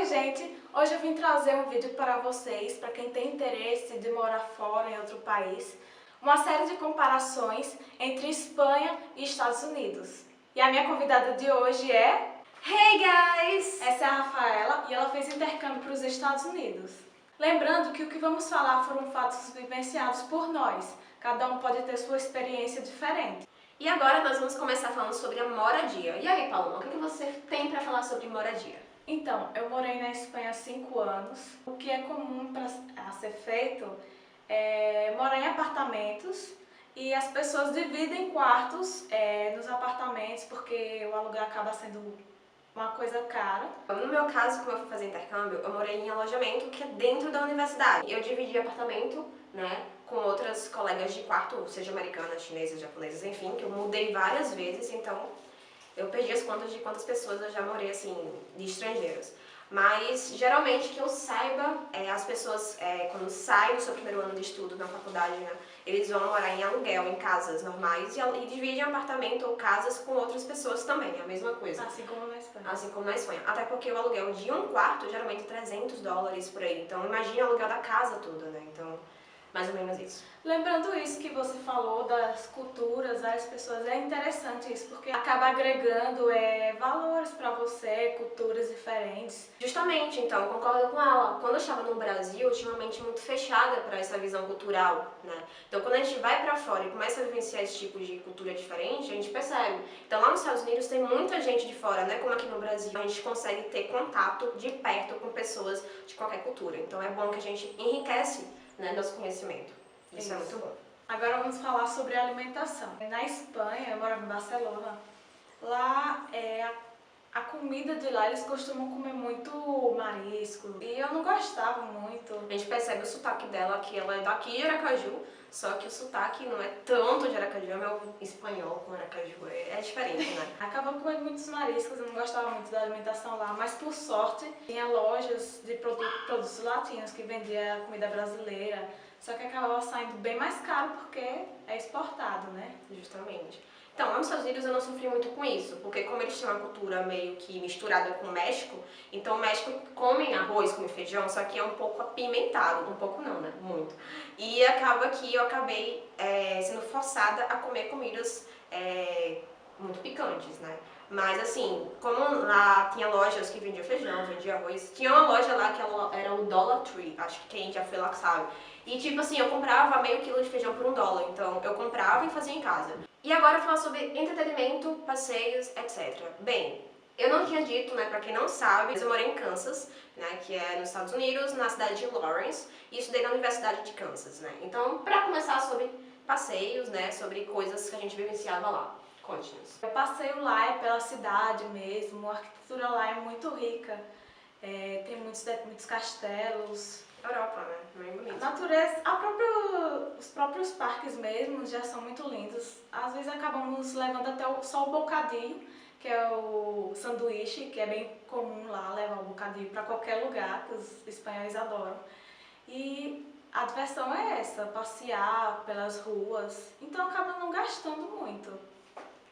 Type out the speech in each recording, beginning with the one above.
Oi gente, hoje eu vim trazer um vídeo para vocês, para quem tem interesse de morar fora em outro país, uma série de comparações entre Espanha e Estados Unidos. E a minha convidada de hoje é... Hey guys! Essa é a Rafaela e ela fez intercâmbio para os Estados Unidos. Lembrando que o que vamos falar foram fatos vivenciados por nós, cada um pode ter sua experiência diferente. E agora nós vamos começar falando sobre a moradia. E aí, Paloma, o que você tem para falar sobre moradia? Então, eu morei na Espanha há 5 anos. O que é comum a ser feito é morar em apartamentos e as pessoas dividem quartos nos apartamentos porque o aluguel acaba sendo uma coisa cara. No meu caso, como eu fui fazer intercâmbio, eu morei em alojamento que é dentro da universidade. Eu dividi apartamento, né, com outras colegas de quarto, seja americanas, chinesas, japonesas, enfim, que eu mudei várias vezes, então eu perdi as contas de quantas pessoas eu já morei, assim, de estrangeiros. Mas, geralmente, que eu saiba, as pessoas, quando saem do seu primeiro ano de estudo na faculdade, né, eles vão morar em aluguel, em casas normais, e dividem apartamento ou casas com outras pessoas também, é a mesma coisa. Assim como na Espanha. Assim como na Espanha. Até porque o aluguel de um quarto, geralmente $300 por aí. Então, imagina o aluguel da casa toda, né? Então, mais ou menos isso. Lembrando isso que você falou das culturas, das pessoas, é interessante isso, porque acaba agregando valores para você, culturas diferentes. Justamente, então, eu concordo com ela. Quando eu estava no Brasil, eu tinha uma mente muito fechada para essa visão cultural, né? Então, quando a gente vai para fora e começa a vivenciar esse tipo de cultura diferente, a gente percebe. Então, lá nos Estados Unidos tem muita gente de fora, né? Como aqui no Brasil, a gente consegue ter contato de perto com pessoas de qualquer cultura. Então, é bom que a gente enriquece, né, nosso conhecimento. Isso é muito bom. Agora vamos falar sobre alimentação. Na Espanha, eu morava em Barcelona, lá a comida de lá eles costumam comer muito marisco e eu não gostava muito. A gente percebe o sotaque dela, que ela é daqui de Aracaju, só que o sotaque não é tanto de Aracaju, é meu espanhol com Aracaju, é diferente, né? Acabava comendo muitos mariscos, eu não gostava muito da alimentação lá, mas por sorte tinha lojas de produtos latinos que vendia comida brasileira, só que acabava saindo bem mais caro porque é exportado, né? Justamente. Então, lá nos Estados Unidos eu não sofri muito com isso, porque como eles têm uma cultura meio que misturada com o México, então o México comem arroz, comem feijão, só que é um pouco apimentado, um pouco não, né? Muito. E acaba que eu acabei sendo forçada a comer comidas muito picantes, né? Mas assim, como lá tinha lojas que vendiam feijão, vendiam arroz, tinha uma loja lá que ela era o Dollar Tree, acho que quem já foi lá sabe. E tipo assim, eu comprava meio quilo de feijão por $1, então eu comprava e fazia em casa. E agora falar sobre entretenimento, passeios, etc. Bem, eu não tinha dito, né, pra quem não sabe, mas eu morei em Kansas, né, que é nos Estados Unidos, na cidade de Lawrence, e estudei na Universidade de Kansas, né. Então, pra começar sobre passeios, né, sobre coisas que a gente vivenciava lá. Conte-nos. O passeio lá é pela cidade mesmo, a arquitetura lá é muito rica, tem muitos castelos. Europa, né? Bem bonito. A natureza, os próprios parques mesmo já são muito lindos. Às vezes acabamos levando até só o bocadinho, que é o sanduíche, que é bem comum lá levar o bocadinho para qualquer lugar, que os espanhóis adoram. E a diversão é essa, passear pelas ruas, então acaba não gastando muito.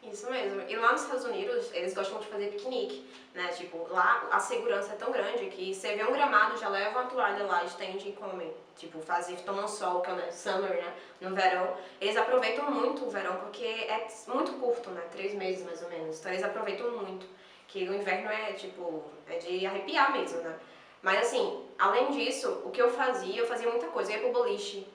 Isso mesmo. E lá nos Estados Unidos, eles gostam de fazer piquenique, né? Tipo, lá a segurança é tão grande que você vê um gramado, já leva uma toalha lá, estende e come. Tipo, tomam sol, que é o summer, né? No verão. Eles aproveitam muito o verão porque é muito curto, né? 3 meses mais ou menos. Então eles aproveitam muito. Que o inverno é, tipo, é de arrepiar mesmo, né? Mas assim, além disso, o que eu fazia muita coisa. Eu ia pro boliche.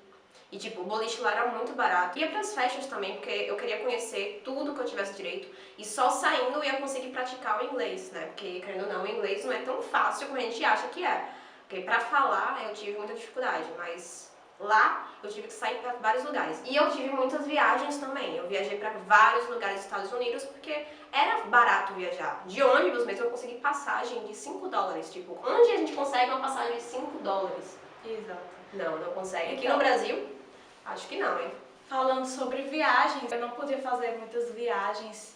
E tipo, o boliche lá era muito barato. Ia pras festas também, porque eu queria conhecer tudo que eu tivesse direito. E só saindo eu ia conseguir praticar o inglês, né? Porque, querendo ou não, o inglês não é tão fácil como a gente acha que é. Porque pra falar eu tive muita dificuldade, mas lá eu tive que sair pra vários lugares. E eu tive muitas viagens também. Eu viajei pra vários lugares dos Estados Unidos, porque era barato viajar. De ônibus mesmo eu consegui passagem de $5. Tipo, onde a gente consegue uma passagem de $5? Exato. Não consegue. Aqui Então, no Brasil... Acho que não, hein? Falando sobre viagens, eu não podia fazer muitas viagens,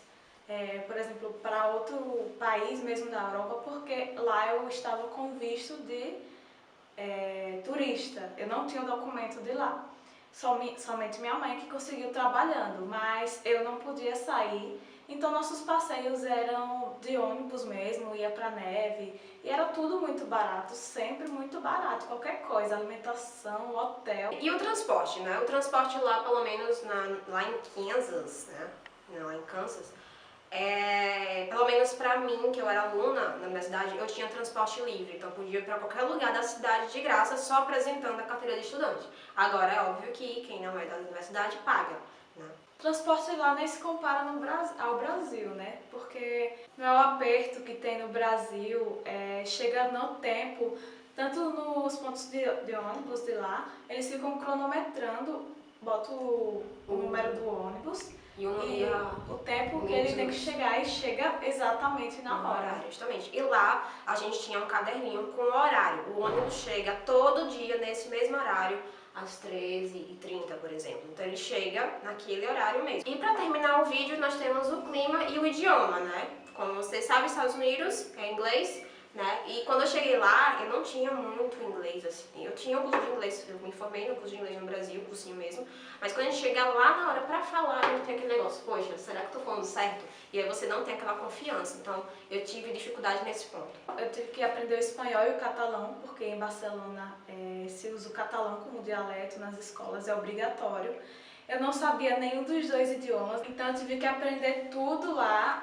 por exemplo, para outro país, mesmo na Europa, porque lá eu estava com visto de turista. Eu não tinha o documento de lá. Somente minha mãe que conseguiu trabalhando, mas eu não podia sair Então nossos passeios eram de ônibus mesmo, ia pra neve, e era tudo muito barato, sempre muito barato, qualquer coisa, alimentação, hotel. E o transporte, né? O transporte lá, pelo menos lá em Kansas, né? Lá em Kansas, pelo menos pra mim, que eu era aluna na universidade, eu tinha transporte livre, então eu podia ir pra qualquer lugar da cidade de graça só apresentando a carteira de estudante. Agora é óbvio que quem não é da universidade paga, né? Transporte lá nem se compara ao Brasil, né? Porque não é o aperto que tem no Brasil, chega no tempo, tanto nos pontos de ônibus de lá, eles ficam cronometrando, botam o número do ônibus e o tempo que ele tem que chegar, e chega exatamente na hora. Justamente. E lá a gente tinha um caderninho com o horário. O ônibus chega todo dia nesse mesmo horário, às 13h30, por exemplo. Então ele chega naquele horário mesmo. E para terminar o vídeo, nós temos o clima e o idioma, né? Como vocês sabem, Estados Unidos é inglês, né? E quando eu cheguei lá, eu não tinha muito inglês, assim. Eu tinha um curso de inglês, eu me formei no curso de inglês no Brasil, cursinho mesmo. Mas quando a gente chega lá na hora pra falar, a gente tem aquele negócio, poxa, será que eu tô falando certo? E aí você não tem aquela confiança. Então, eu tive dificuldade nesse ponto. Eu tive que aprender o espanhol e o catalão, porque em Barcelona se usa o catalão como dialeto nas escolas, é obrigatório. Eu não sabia nenhum dos dois idiomas, então eu tive que aprender tudo lá.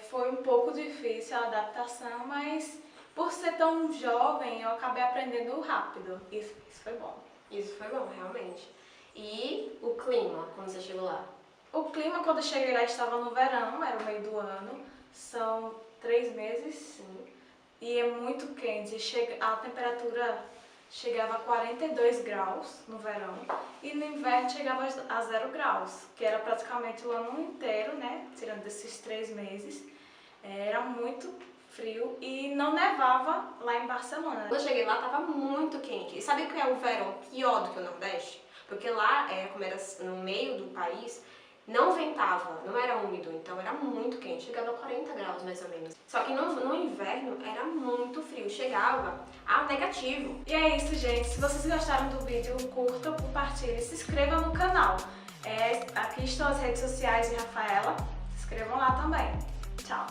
Foi um pouco difícil a adaptação, mas por ser tão jovem, eu acabei aprendendo rápido. Isso foi bom. Isso foi bom, realmente. E o clima, quando você chegou lá? O clima, quando eu cheguei lá, estava no verão, era o meio do ano. São 3 meses, sim. E é muito quente. A temperatura chegava a 42 graus no verão. E no inverno chegava a 0 graus, que era praticamente o ano inteiro, né? Tirando desses 3 meses. Era muito frio e não nevava lá em Barcelona. Quando eu cheguei lá, estava muito quente. E sabe o que é o verão pior do que o Nordeste? Porque lá, como era no meio do país, não ventava, não era úmido, então era muito quente, chegava a 40 graus mais ou menos. Só que no inverno era muito frio, chegava a negativo. E é isso, gente. Se vocês gostaram do vídeo, curta, compartilhe, se inscreva no canal. Aqui estão as redes sociais de Rafaela, se inscrevam lá também. Tchau.